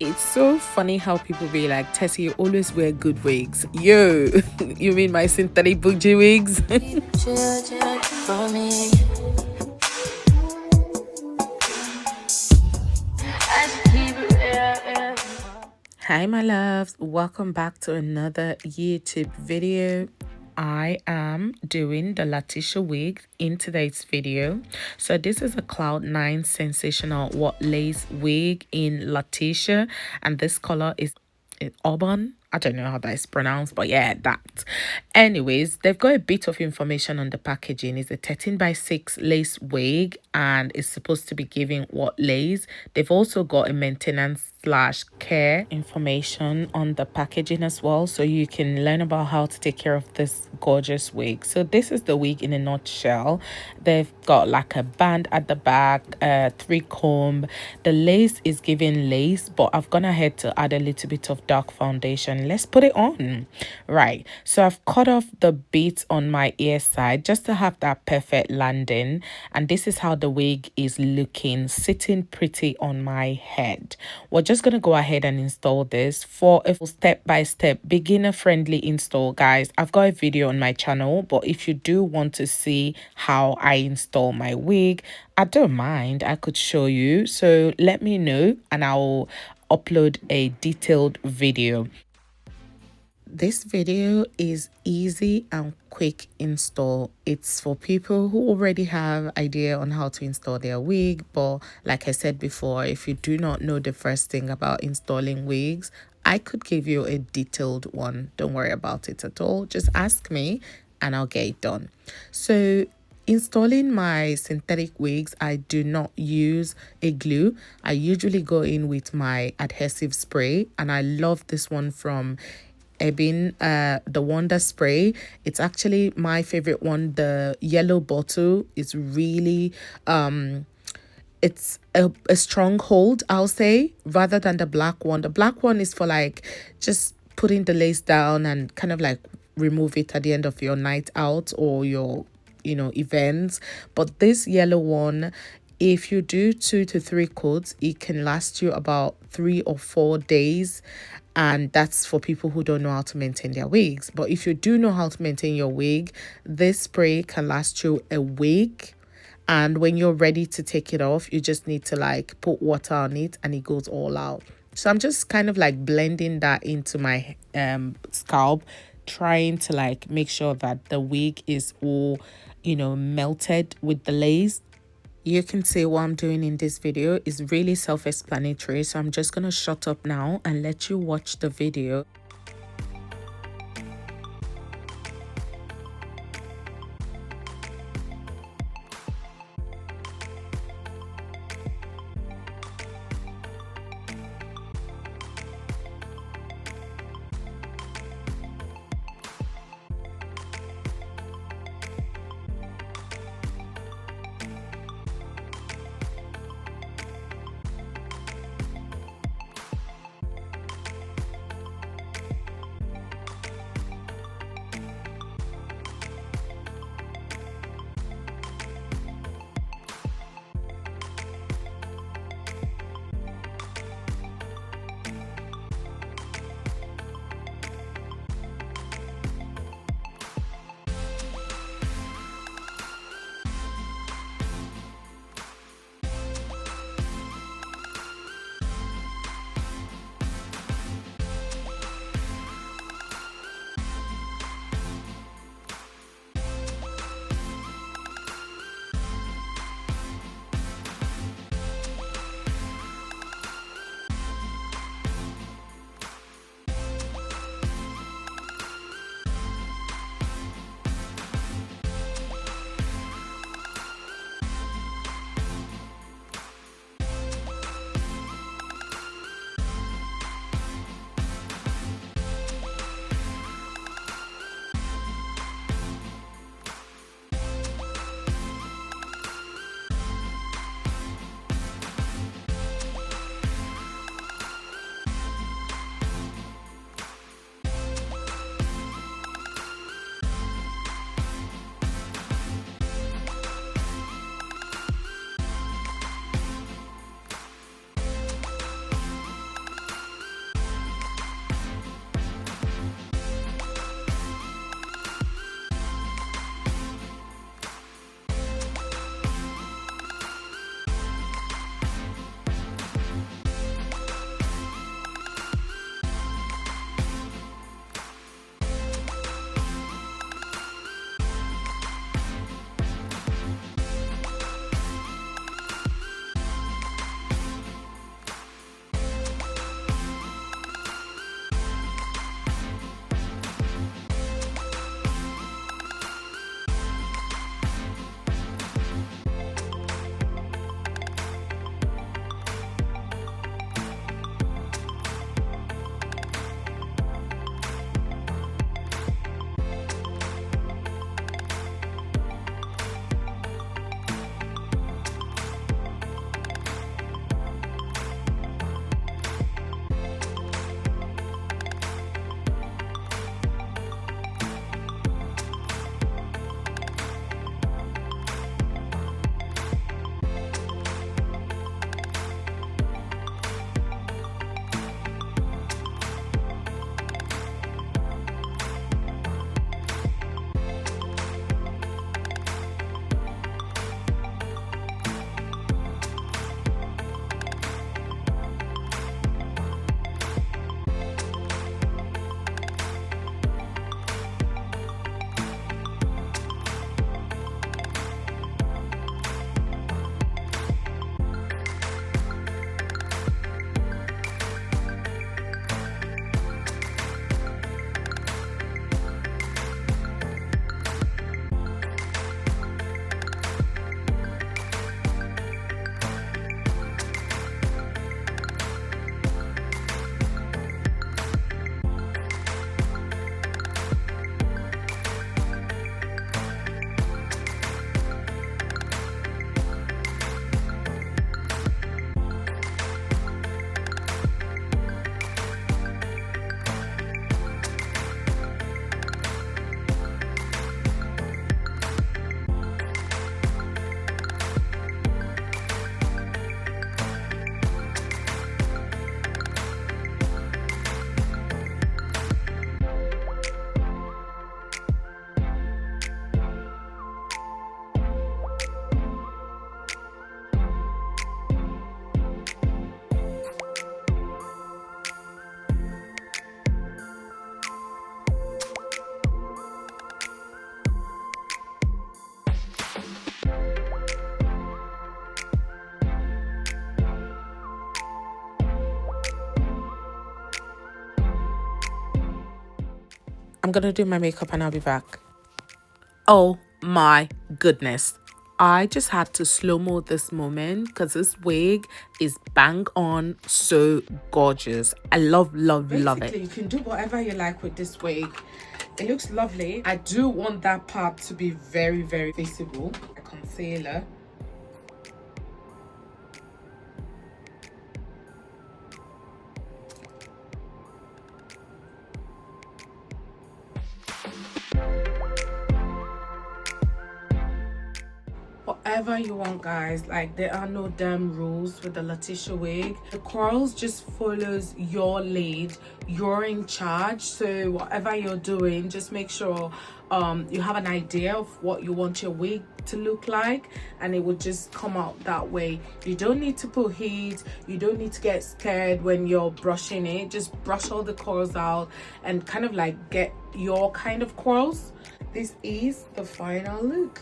It's so funny how people be like, Tessie, you always wear good wigs. Yo, you mean my synthetic bougie wigs? Hi, my loves. Welcome back to another YouTube video. I am doing the Latisha wig in today's video. So this is a Cloud9 Sensational What Lace wig in Latisha, and this color is auburn. I don't know how that is pronounced, but yeah, that. Anyways, they've got a bit of information on the packaging. It's a 13x6 lace wig and it's supposed to be giving what lace. They've also got a maintenance/care information on the packaging as well, so you can learn about how to take care of this gorgeous wig. So this is the wig in a nutshell. They've got like a band at the back, 3-comb. The lace is giving lace, but I've gone ahead to add a little bit of dark foundation. Let's put it on. Right, so I've cut off the bits on my ear side just to have that perfect landing, and this is how the wig is looking, sitting pretty on my head. We're just gonna go ahead and install this for a step-by-step beginner friendly install, guys. I've got a video on my channel, but if you do want to see how I install my wig, I don't mind, I could show you. So let me know and I'll upload a detailed video. This video is easy and quick install. It's for people who already have idea on how to install their wig, but like I said before, if you do not know the first thing about installing wigs, I could give you a detailed one. Don't worry about it at all. Just ask me and I'll get it done. So installing my synthetic wigs, I do not use a glue. I usually go in with my adhesive spray, and I love this one from Ebin, the Wonder Spray. It's actually my favorite one. The yellow bottle is really it's a strong hold, I'll say, rather than the black one. The black one is for like just putting the lace down and kind of like remove it at the end of your night out or your events. But this yellow one, if you do 2 to 3 coats, it can last you about 3 or 4 days, and that's for people who don't know how to maintain their wigs. But if you do know how to maintain your wig, this spray can last you a week, and when you're ready to take it off, you just need to like put water on it and it goes all out. So I'm just kind of like blending that into my scalp, trying to like make sure that the wig is all melted with the lace. You can see what I'm doing in this video is really self-explanatory, so I'm just gonna shut up now and let you watch the video. I'm gonna do my makeup and I'll be back. Oh my goodness. I just had to slow-mo this moment because this wig is bang on, so gorgeous. I love it. Basically, you can do whatever you like with this wig. It looks lovely. I do want that part to be very, very visible. A concealer. Whatever you want, guys. Like, there are no damn rules with the Latisha wig. The curls just follows your lead. You're in charge, so whatever you're doing, just make sure you have an idea of what you want your wig to look like, and it will just come out that way. You don't need to put heat. You don't need to get scared when you're brushing it. Just brush all the curls out and kind of like get your kind of curls. This is the final look.